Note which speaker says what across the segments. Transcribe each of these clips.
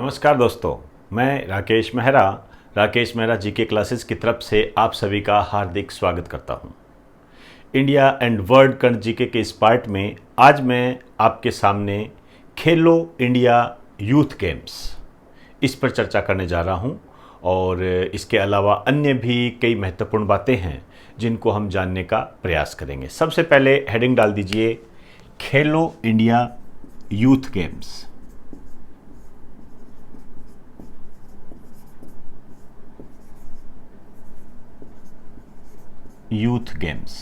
Speaker 1: नमस्कार दोस्तों, मैं राकेश मेहरा जीके क्लासेस की तरफ से आप सभी का हार्दिक स्वागत करता हूं। India and world current GK के इस पार्ट में आज मैं आपके सामने खेलो इंडिया यूथ गेम्स इस पर चर्चा करने जा रहा हूं और इसके अलावा अन्य भी कई महत्वपूर्ण बातें हैं जिनको हम जानने का प्रयास करेंगे। सबसे पहले हेडिंग डाल दीजिए, खेलो India youth games. Youth games,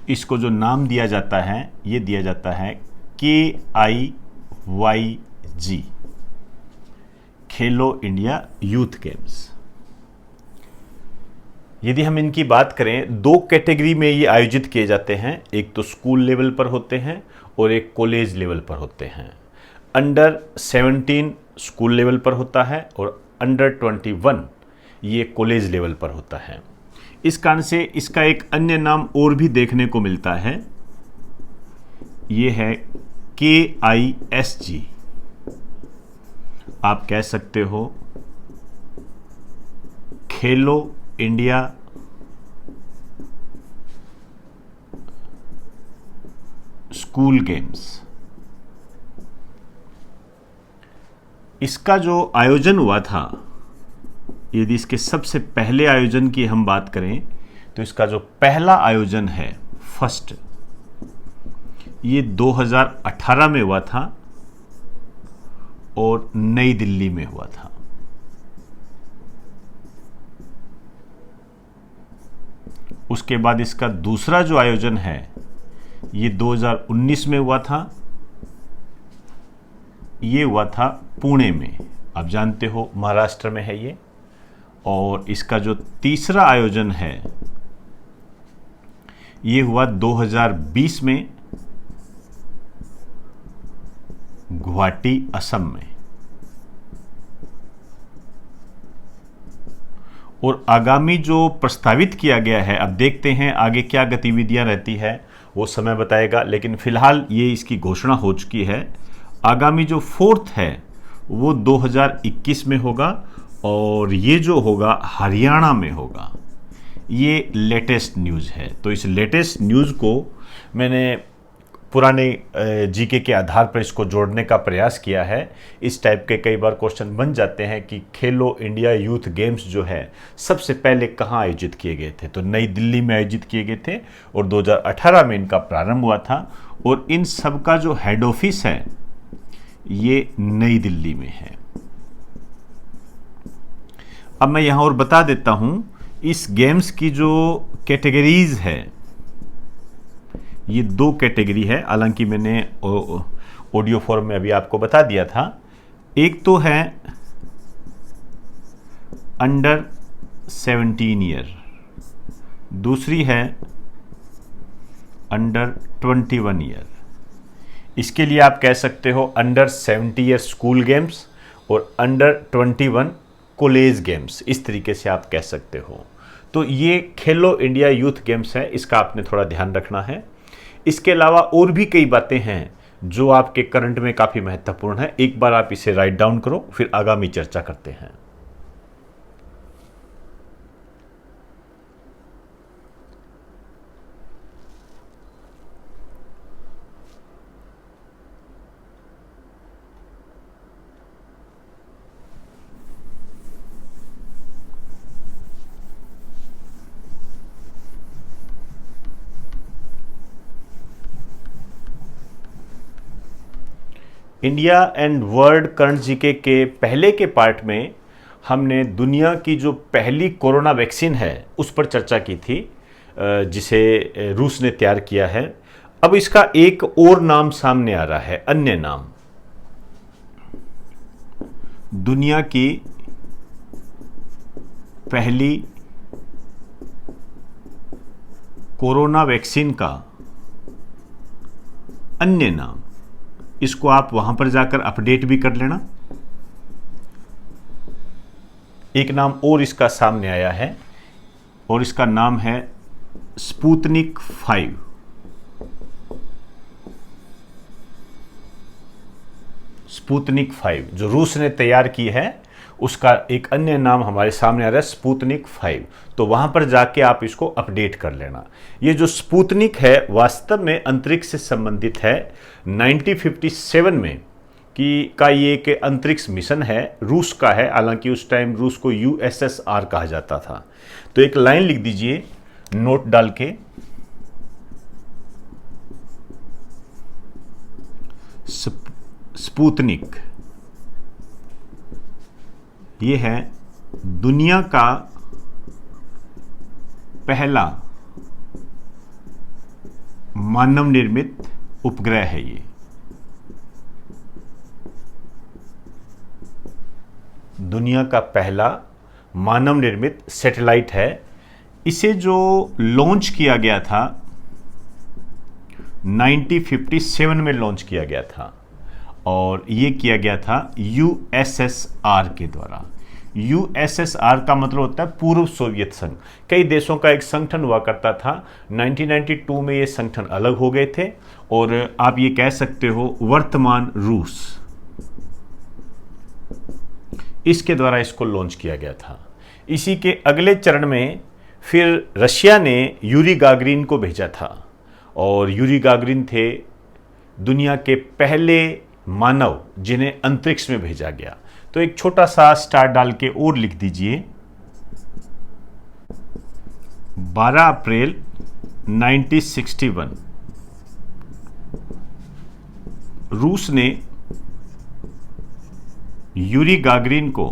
Speaker 1: इसको जो नाम दिया जाता है ये दिया जाता है KIYG, खेलो इंडिया यूथ गेम्स। यदि हम इनकी बात करें, दो कैटेगरी में ये आयोजित किए जाते हैं। एक तो स्कूल लेवल पर होते हैं और एक कॉलेज लेवल पर होते हैं। अंडर 17 स्कूल लेवल पर होता है और अंडर 21 ये कॉलेज लेवल पर होता है। इस कारण से इसका एक अन्य नाम और भी देखने को मिलता है, ये है KISG। आप कह सकते हो खेलो इंडिया स्कूल गेम्स। इसका जो आयोजन हुआ था, यदि इसके सबसे पहले आयोजन की हम बात करें तो इसका जो पहला आयोजन है फर्स्ट, ये 2018 में हुआ था और नई दिल्ली में हुआ था। उसके बाद इसका दूसरा जो आयोजन है ये 2019 में हुआ था। ये हुआ था पुणे में, आप जानते हो महाराष्ट्र में है ये। और इसका जो तीसरा आयोजन है ये हुआ 2020 में गुवाहाटी, असम में। और आगामी जो प्रस्तावित किया गया है, अब देखते हैं आगे क्या गतिविधियां रहती है, वो समय बताएगा, लेकिन फिलहाल ये इसकी घोषणा हो चुकी है। आगामी जो फोर्थ है वो 2021 में होगा और ये जो होगा हरियाणा में होगा। ये लेटेस्ट न्यूज़ है। तो इस लेटेस्ट न्यूज़ को मैंने पुराने जीके के आधार पर इसको जोड़ने का प्रयास किया है। इस टाइप के कई बार क्वेश्चन बन जाते हैं कि खेलो इंडिया यूथ गेम्स जो है सबसे पहले कहाँ आयोजित किए गए थे। तो नई दिल्ली में आयोजित किए गए थे और 2018 में इनका प्रारंभ हुआ था। और इन सब का जो हेड ऑफिस है ये नई दिल्ली में है। अब मैं यहां और बता देता हूं, इस गेम्स की जो कैटेगरीज है ये दो कैटेगरी है, हालांकि मैंने ऑडियो फॉर्म में अभी आपको बता दिया था। एक तो है अंडर 17 ईयर, दूसरी है अंडर 21 ईयर। इसके लिए आप कह सकते हो अंडर 70 ईयर स्कूल गेम्स और अंडर 21 कॉलेज गेम्स, इस तरीके से आप कह सकते हो। तो ये खेलो इंडिया यूथ गेम्स है, इसका आपने थोड़ा ध्यान रखना है। इसके अलावा और भी कई बातें हैं जो आपके करंट में काफ़ी महत्वपूर्ण है। एक बार आप इसे राइट डाउन करो, फिर आगामी चर्चा करते हैं। India and world current GK के पहले के पार्ट में हमने दुनिया की जो पहली कोरोना वैक्सीन है उस पर चर्चा की थी, जिसे रूस ने तैयार किया है। अब इसका एक और नाम सामने आ रहा है, अन्य नाम। दुनिया की पहली कोरोना वैक्सीन का अन्य नाम, इसको आप वहां पर जाकर अपडेट भी कर लेना। एक नाम और इसका सामने आया है और इसका नाम है स्पुतनिक 5। स्पुतनिक 5 जो रूस ने तैयार की है, उसका एक अन्य नाम हमारे सामने आ रहा है स्पुतनिक 5। तो वहां पर जाके आप इसको अपडेट कर लेना। ये जो स्पुतनिक है वास्तव में अंतरिक्ष से संबंधित है। 1957 में का ये एक अंतरिक्ष मिशन है, रूस का है। हालांकि उस टाइम रूस को USSR कहा जाता था। तो एक लाइन लिख दीजिए नोट डाल के, स्पुतनिक ये है दुनिया का पहला मानव निर्मित उपग्रह है। ये दुनिया का पहला मानव निर्मित सैटेलाइट है। इसे जो लॉन्च किया गया था 1957 में लॉन्च किया गया था और ये किया गया था USSR के द्वारा। USSR का मतलब होता है पूर्व सोवियत संघ। कई देशों का एक संगठन हुआ करता था। 1992 में ये संगठन अलग हो गए थे और आप ये कह सकते हो वर्तमान रूस, इसके द्वारा इसको लॉन्च किया गया था। इसी के अगले चरण में फिर रशिया ने यूरी गागरिन को भेजा था और यूरी गागरिन थे दुनिया के पहले मानव जिन्हें अंतरिक्ष में भेजा गया। तो एक छोटा सा स्टार डाल के और लिख दीजिए 12 अप्रैल 1961 रूस ने यूरी गागरिन को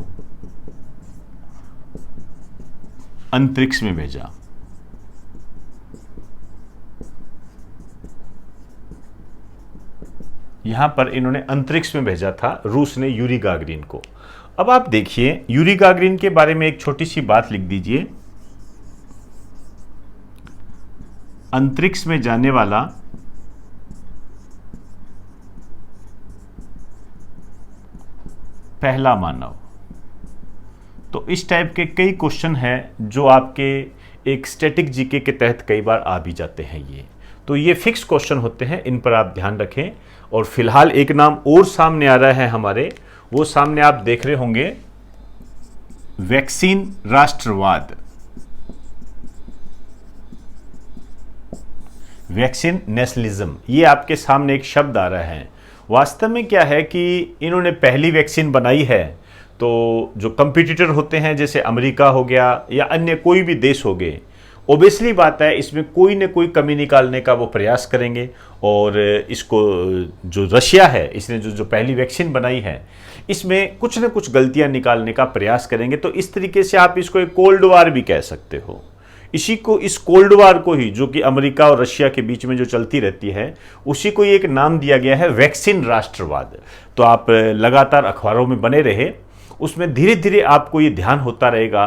Speaker 1: अंतरिक्ष में भेजा। यहां पर इन्होंने अंतरिक्ष में भेजा था, रूस ने यूरी गागरिन को। अब आप देखिए यूरी गागरिन के बारे में एक छोटी सी बात लिख दीजिए। अंतरिक्ष में जाने वाला पहला मानव। तो इस टाइप के कई क्वेश्चन हैं जो आपके एक स्टैटिक जीके के तहत कई बार आ भी जाते हैं। तो ये फिक्स क्वेश्चन होते हैं, इन पर आप ध्यान रखें। और फिलहाल एक नाम और सामने आ रहा है हमारे, वो सामने आप देख रहे होंगे वैक्सीन राष्ट्रवाद, वैक्सीन नेशनलिज्म। ये आपके सामने एक शब्द आ रहा है। वास्तव में क्या है कि इन्होंने पहली वैक्सीन बनाई है, तो जो कंपटीटर होते हैं जैसे अमेरिका हो गया या अन्य कोई भी देश हो गए, ओबियसली बात है इसमें कोई न कोई कमी निकालने का वो प्रयास करेंगे। और इसको जो रशिया है, इसने जो पहली वैक्सीन बनाई है, इसमें कुछ न कुछ गलतियां निकालने का प्रयास करेंगे। तो इस तरीके से आप इसको एक कोल्ड वार भी कह सकते हो। इस कोल्ड वार को ही, जो कि अमेरिका और रशिया के बीच में जो चलती रहती है, उसी को एक नाम दिया गया है वैक्सीन राष्ट्रवाद। तो आप लगातार अखबारों में बने रहे, उसमें धीरे धीरे आपको ये ध्यान होता रहेगा,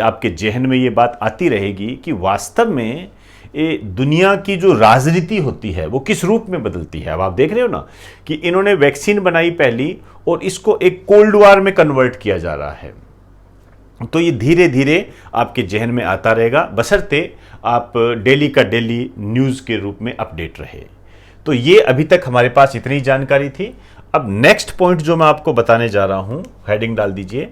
Speaker 1: आपके जहन में ये बात आती रहेगी कि वास्तव में ये दुनिया की जो राजनीति होती है वो किस रूप में बदलती है। अब आप देख रहे हो ना कि इन्होंने वैक्सीन बनाई पहली और इसको एक कोल्ड वार में कन्वर्ट किया जा रहा है। तो ये धीरे धीरे आपके जहन में आता रहेगा, बशर्ते आप डेली का डेली न्यूज़ के रूप में अपडेट रहे। तो ये अभी तक हमारे पास इतनी जानकारी थी। अब नेक्स्ट पॉइंट जो मैं आपको बताने जा रहा हूं, हेडिंग डाल दीजिए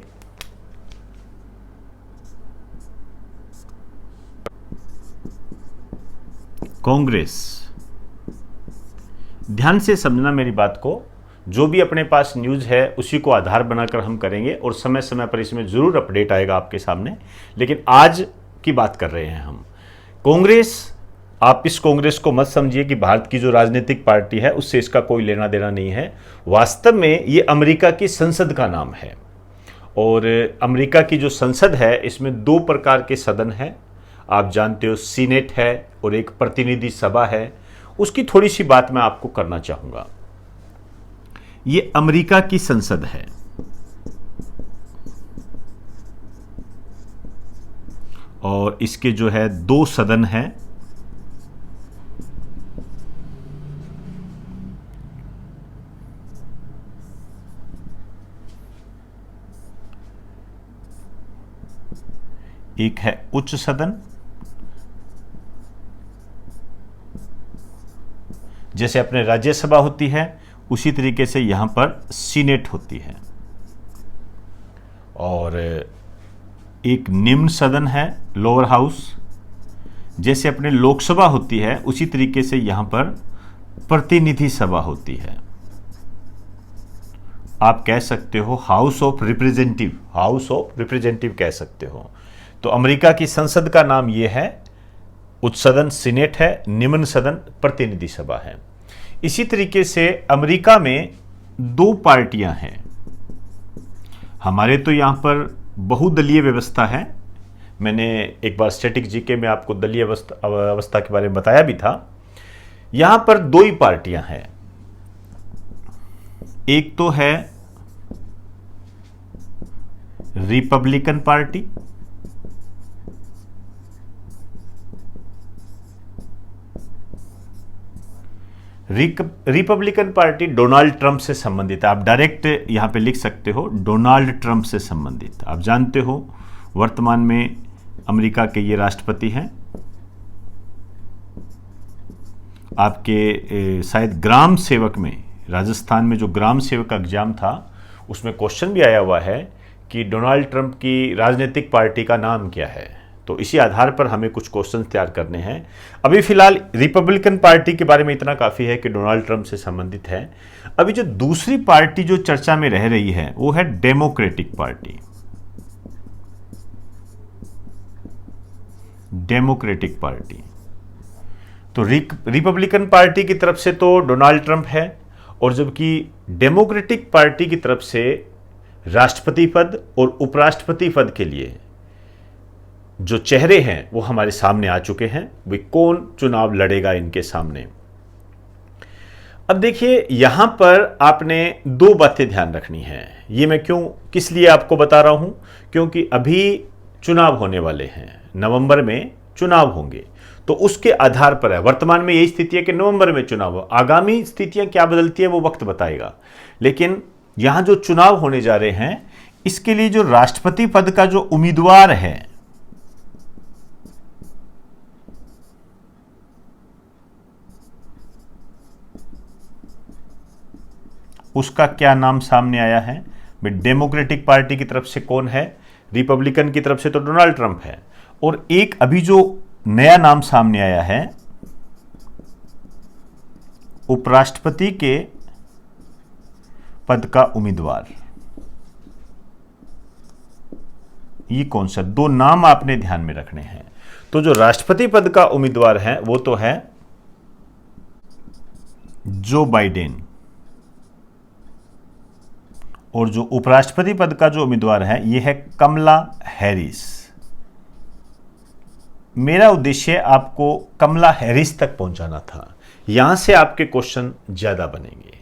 Speaker 1: कांग्रेस। ध्यान से समझना मेरी बात को। जो भी अपने पास न्यूज़ है उसी को आधार बनाकर हम करेंगे और समय समय पर इसमें ज़रूर अपडेट आएगा आपके सामने। लेकिन आज की बात कर रहे हैं हम कांग्रेस। आप इस कांग्रेस को मत समझिए कि भारत की जो राजनीतिक पार्टी है उससे इसका कोई लेना देना नहीं है। वास्तव में ये अमेरिका की संसद का नाम है और अमेरिका की जो संसद है इसमें दो प्रकार के सदन हैं। आप जानते हो, सीनेट है और एक प्रतिनिधि सभा है। उसकी थोड़ी सी बात मैं आपको करना चाहूँगा। ये अमेरिका की संसद है और इसके जो है दो सदन हैं। एक है उच्च सदन, जैसे अपने राज्यसभा होती है उसी तरीके से यहां पर सीनेट होती है। और एक निम्न सदन है, लोअर हाउस। जैसे अपने लोकसभा होती है उसी तरीके से यहां पर प्रतिनिधि सभा होती है। आप कह सकते हो house of representative, house of representative कह सकते हो। तो अमेरिका की संसद का नाम यह है, उच्च सदन सीनेट है, निम्न सदन प्रतिनिधि सभा है। इसी तरीके से अमेरिका में दो पार्टियां हैं। हमारे तो यहां पर बहुदलीय व्यवस्था है। मैंने एक बार स्टैटिक जीके में आपको दलीय अवस्था के बारे में बताया भी था। यहां पर दो ही पार्टियां हैं। एक तो है Republican party, Republican party Donald Trump से संबंधित है। आप डायरेक्ट यहां पे लिख सकते हो डोनाल्ड ट्रंप से संबंधित। आप जानते हो वर्तमान में अमेरिका के ये राष्ट्रपति हैं। आपके शायद ग्राम सेवक में, राजस्थान में जो ग्राम सेवक का एग्जाम था उसमें क्वेश्चन भी आया हुआ है कि डोनाल्ड ट्रंप की राजनीतिक पार्टी का नाम क्या है। तो इसी आधार पर हमें कुछ क्वेश्चन तैयार करने हैं। अभी फिलहाल रिपब्लिकन पार्टी के बारे में इतना काफी है कि डोनाल्ड ट्रंप से संबंधित है। अभी जो दूसरी पार्टी जो चर्चा में रह रही है वो है डेमोक्रेटिक पार्टी। डेमोक्रेटिक पार्टी तो रिपब्लिकन पार्टी की तरफ से तो डोनाल्ड ट्रंप है, और जबकि डेमोक्रेटिक पार्टी की तरफ से राष्ट्रपति पद और उपराष्ट्रपति पद के लिए जो चेहरे हैं वो हमारे सामने आ चुके हैं। वे कौन चुनाव लड़ेगा इनके सामने। अब देखिए यहां पर आपने दो बातें ध्यान रखनी है। ये मैं किस लिए आपको बता रहा हूं, क्योंकि अभी चुनाव होने वाले हैं, नवंबर में चुनाव होंगे। तो उसके आधार पर है, वर्तमान में यही स्थिति है कि नवंबर में चुनाव हो। आगामी स्थितियां क्या बदलती है वो वक्त बताएगा। लेकिन यहां जो चुनाव होने जा रहे हैं इसके लिए जो राष्ट्रपति पद का जो उम्मीदवार है उसका क्या नाम सामने आया है। डेमोक्रेटिक पार्टी की तरफ से कौन है, रिपब्लिकन की तरफ से तो डोनाल्ड ट्रंप है। और एक अभी जो नया नाम सामने आया है उपराष्ट्रपति के पद का उम्मीदवार, ये कौन सा, दो नाम आपने ध्यान में रखने हैं। तो जो राष्ट्रपति पद का उम्मीदवार है वो तो है जो बाइडेन, और जो उपराष्ट्रपति पद का जो उम्मीदवार है यह है कमला हैरिस। मेरा उद्देश्य आपको कमला हैरिस तक पहुंचाना था, यहां से आपके क्वेश्चन ज्यादा बनेंगे।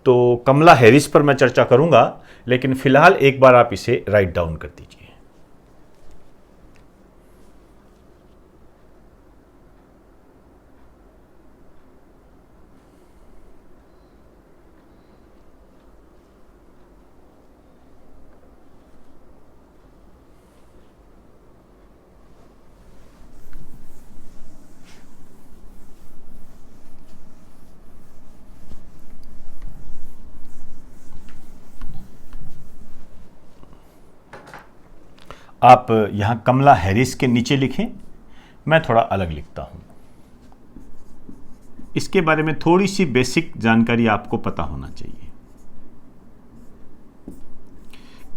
Speaker 1: तो कमला हैरिस पर मैं चर्चा करूंगा, लेकिन फिलहाल एक बार आप इसे राइट डाउन कर दीजिए। आप यहां कमला हैरिस के नीचे लिखें, मैं थोड़ा अलग लिखता हूं। इसके बारे में थोड़ी सी बेसिक जानकारी आपको पता होना चाहिए।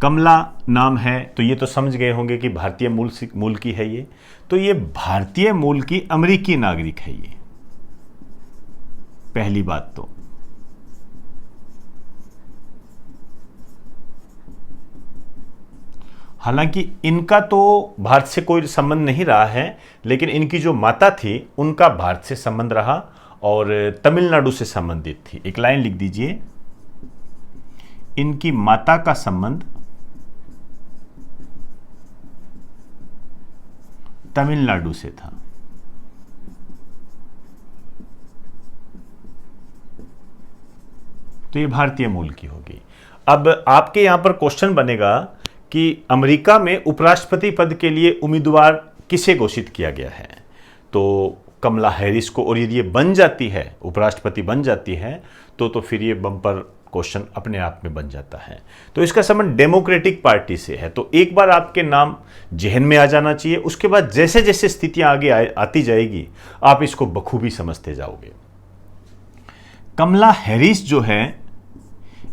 Speaker 1: कमला नाम है तो ये तो समझ गए होंगे कि भारतीय मूल की है ये। तो ये भारतीय मूल की अमेरिकी नागरिक है ये, पहली बात तो। हालांकि इनका तो भारत से कोई संबंध नहीं रहा है, लेकिन इनकी जो माता थी उनका भारत से संबंध रहा और तमिलनाडु से संबंधित थी। एक लाइन लिख दीजिए, इनकी माता का संबंध तमिलनाडु से था। तो ये भारतीय मूल की होगी। अब आपके यहां पर क्वेश्चन बनेगा कि अमेरिका में उपराष्ट्रपति पद के लिए उम्मीदवार किसे घोषित किया गया है। तो कमला हैरिस को, और यदि ये बन जाती है, उपराष्ट्रपति बन जाती है, तो फिर ये बम्पर क्वेश्चन अपने आप में बन जाता है। तो इसका संबंध डेमोक्रेटिक पार्टी से है। तो एक बार आपके नाम जहन में आ जाना चाहिए, उसके बाद जैसे जैसे स्थितियां आगे आती जाएगी आप इसको बखूबी समझते जाओगे। कमला हैरिस जो है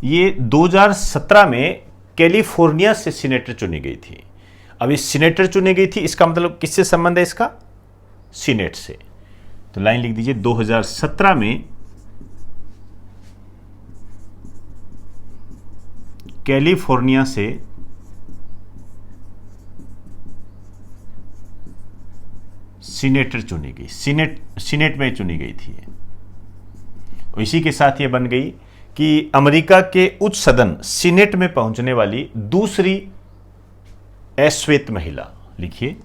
Speaker 1: ये 2017 में कैलिफोर्निया से सीनेटर चुनी गई थी। अब इस सीनेटर चुनी गई थी, इसका मतलब किससे संबंध है इसका? सीनेट से। तो लाइन लिख दीजिए, 2017 में कैलिफोर्निया से सीनेटर चुनी गई, सीनेट में चुनी गई थी। और इसी के साथ ये बन गई कि अमेरिका के उच्च सदन सीनेट में पहुंचने वाली दूसरी अश्वेत महिला। लिखिए,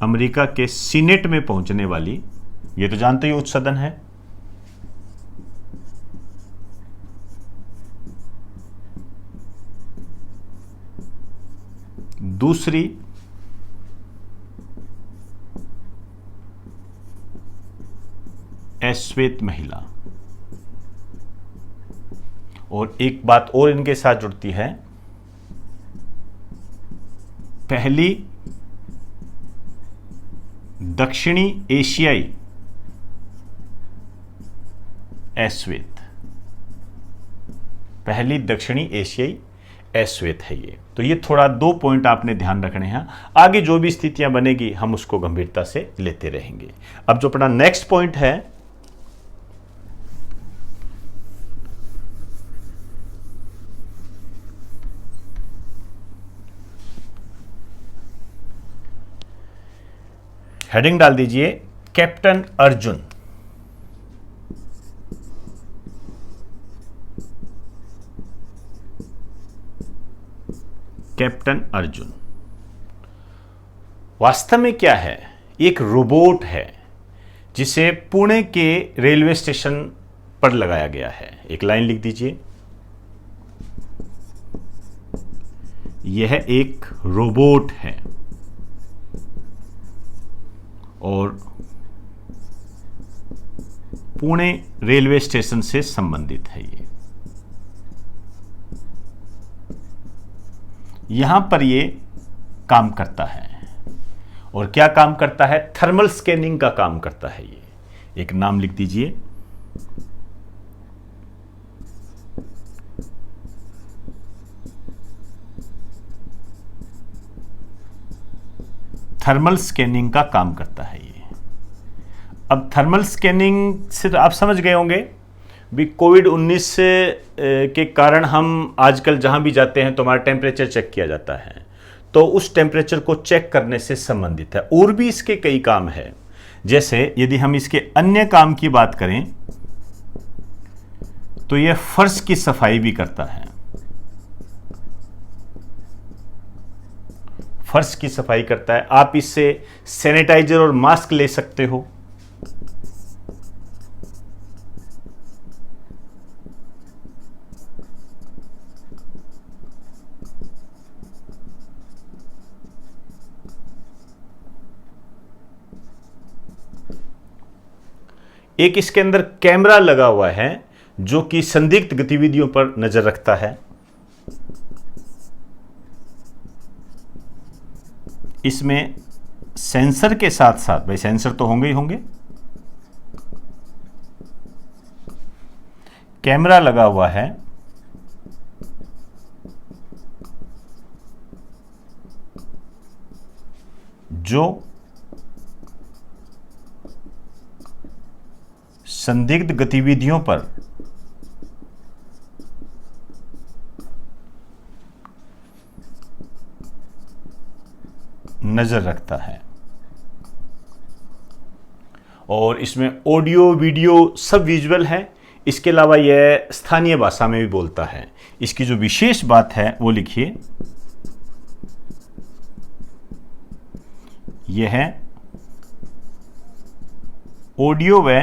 Speaker 1: अमेरिका के सीनेट में पहुंचने वाली, ये तो जानते ही उच्च सदन है, दूसरी अश्वेत महिला। और एक बात और इनके साथ जुड़ती है, पहली दक्षिणी एशियाई अश्वेत, पहली दक्षिणी एशियाई अश्वेत है ये। तो ये थोड़ा 2 पॉइंट आपने ध्यान रखने हैं। आगे जो भी स्थितियां बनेगी हम उसको गंभीरता से लेते रहेंगे। अब जो अपना नेक्स्ट पॉइंट है, हेडिंग डाल दीजिए कैप्टन अर्जुन। कैप्टन अर्जुन वास्तव में क्या है? एक रोबोट है जिसे पुणे के रेलवे स्टेशन पर लगाया गया है। एक लाइन लिख दीजिए, यह एक रोबोट है और पुणे रेलवे स्टेशन से संबंधित है। ये यहां पर ये काम करता है। और क्या काम करता है? थर्मल स्कैनिंग का काम करता है। ये एक नाम लिख दीजिए, थर्मल स्कैनिंग का काम करता है ये। अब थर्मल स्कैनिंग से आप समझ गए होंगे भी कोविड-19 के कारण हम आजकल जहां भी जाते हैं तो हमारा टेम्परेचर चेक किया जाता है, तो उस टेम्परेचर को चेक करने से संबंधित है। और भी इसके कई काम है, जैसे यदि हम इसके अन्य काम की बात करें तो यह फर्श की सफाई भी करता है। फर्श की सफाई करता है। आप इससे सैनिटाइजर और मास्क ले सकते हो। एक इसके अंदर कैमरा लगा हुआ है जो कि संदिग्ध गतिविधियों पर नजर रखता है। इसमें सेंसर के साथ साथ, भाई सेंसर तो होंगे ही होंगे, कैमरा लगा हुआ है जो संदिग्ध गतिविधियों पर नजर रखता है। और इसमें ऑडियो वीडियो सब विजुअल है। इसके अलावा यह स्थानीय भाषा में भी बोलता है। इसकी जो विशेष बात है वो लिखिए, यह है ऑडियो व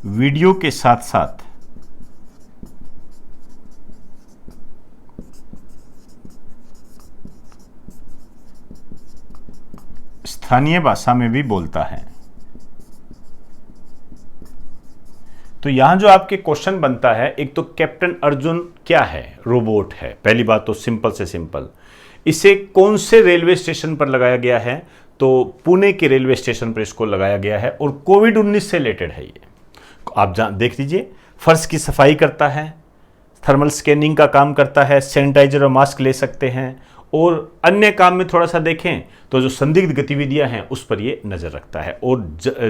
Speaker 1: वीडियो के साथ साथ स्थानीय भाषा में भी बोलता है। तो यहां जो आपके क्वेश्चन बनता है, एक तो कैप्टन अर्जुन क्या है? रोबोट है। पहली बात तो सिंपल से सिंपल, इसे कौन से रेलवे स्टेशन पर लगाया गया है? तो पुणे के रेलवे स्टेशन पर इसको लगाया गया है और कोविड-19 से रिलेटेड है ये। आप देख लीजिए, फर्श की सफाई करता है, थर्मल स्कैनिंग का काम करता है, सैनिटाइजर और मास्क ले सकते हैं, और अन्य काम में थोड़ा सा देखें तो जो संदिग्ध गतिविधियां हैं उस पर ये नज़र रखता है, और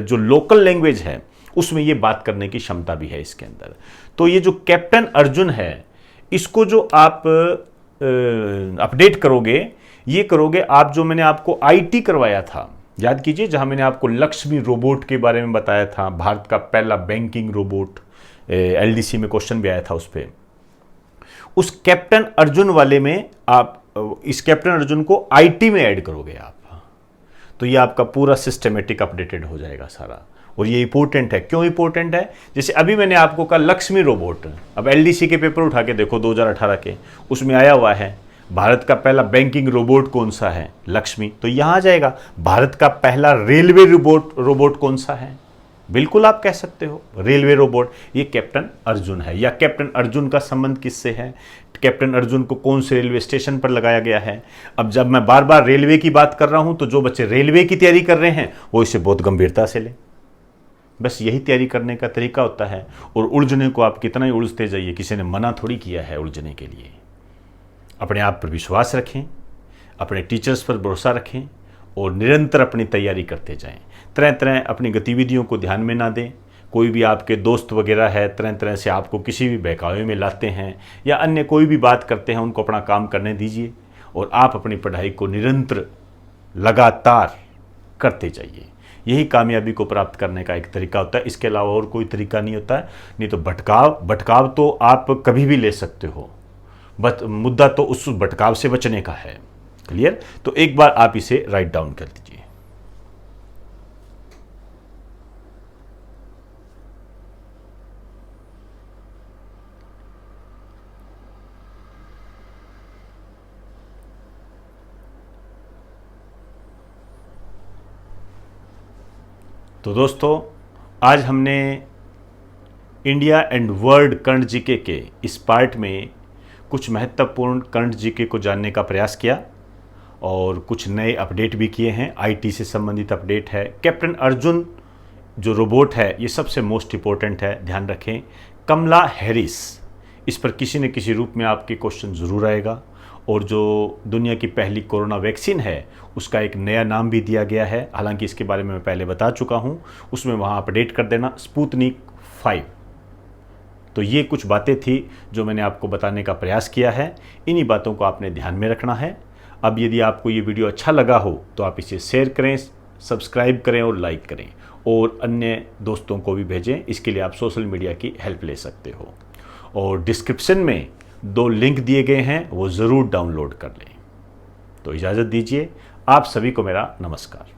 Speaker 1: जो लोकल लैंग्वेज है उसमें ये बात करने की क्षमता भी है इसके अंदर। तो ये जो कैप्टन अर्जुन है, इसको जो आप अपडेट करोगे, ये करोगे आप जो मैंने आपको आईटी करवाया था, याद कीजिए, जहां मैंने आपको लक्ष्मी रोबोट के बारे में बताया था, भारत का पहला बैंकिंग रोबोट, एलडीसी में क्वेश्चन भी आया था उस पर। उस कैप्टन अर्जुन वाले में आप इस कैप्टन अर्जुन को आईटी में ऐड करोगे आप, तो ये आपका पूरा सिस्टमेटिक अपडेटेड हो जाएगा सारा। और ये इंपॉर्टेंट है। क्यों इंपॉर्टेंट है? जैसे अभी मैंने आपको कहा लक्ष्मी रोबोट, अब एलडीसी के पेपर उठा के देखो 2018 के, उसमें आया हुआ है भारत का पहला बैंकिंग रोबोट कौन सा है? लक्ष्मी। तो यहां आ जाएगा भारत का पहला रेलवे रोबोट कौन सा है? बिल्कुल आप कह सकते हो रेलवे रोबोट, ये कैप्टन अर्जुन है। या कैप्टन अर्जुन का संबंध किससे है? कैप्टन अर्जुन को कौन से रेलवे स्टेशन पर लगाया गया है? अब जब मैं बार बार रेलवे की बात कर रहा हूं तो जो बच्चे रेलवे की तैयारी कर रहे हैं वो इसे बहुत गंभीरता से लें। बस यही तैयारी करने का तरीका होता है। और उलझने को आप कितना ही उलझते जाइए, किसी ने मना थोड़ी किया है उलझने के लिए। अपने आप पर विश्वास रखें, अपने टीचर्स पर भरोसा रखें और निरंतर अपनी तैयारी करते जाएं। तरह तरह अपनी गतिविधियों को ध्यान में ना दें। कोई भी आपके दोस्त वगैरह है, तरह तरह से आपको किसी भी बहकावे में लाते हैं या अन्य कोई भी बात करते हैं, उनको अपना काम करने दीजिए और आप अपनी पढ़ाई को निरंतर लगातार करते जाइए। यही कामयाबी को प्राप्त करने का एक तरीका होता है, इसके अलावा और कोई तरीका नहीं होता है। नहीं तो भटकाव तो आप कभी भी ले सकते हो, बट मुद्दा तो उस भटकाव से बचने का है। क्लियर? तो एक बार आप इसे राइट डाउन कर लीजिए। तो दोस्तों, आज हमने India and world current GK के इस पार्ट में कुछ महत्वपूर्ण करंट जीके को जानने का प्रयास किया और कुछ नए अपडेट भी किए हैं। आईटी से संबंधित अपडेट है। कैप्टन अर्जुन जो रोबोट है ये सबसे मोस्ट इम्पोर्टेंट है, ध्यान रखें। कमला हैरिस, इस पर किसी न किसी रूप में आपके क्वेश्चन ज़रूर आएगा। और जो दुनिया की पहली कोरोना वैक्सीन है उसका एक नया नाम भी दिया गया है, हालांकि इसके बारे में मैं पहले बता चुका हूं, उसमें वहां अपडेट कर देना, स्पुतनिक 5। तो ये कुछ बातें थी जो मैंने आपको बताने का प्रयास किया है। इन्हीं बातों को आपने ध्यान में रखना है। अब यदि आपको ये वीडियो अच्छा लगा हो तो आप इसे शेयर करें, सब्सक्राइब करें और लाइक करें और अन्य दोस्तों को भी भेजें। इसके लिए आप सोशल मीडिया की हेल्प ले सकते हो और डिस्क्रिप्शन में 2 लिंक दिए गए हैं, वो ज़रूर डाउनलोड कर लें। तो इजाज़त दीजिए, आप सभी को मेरा नमस्कार।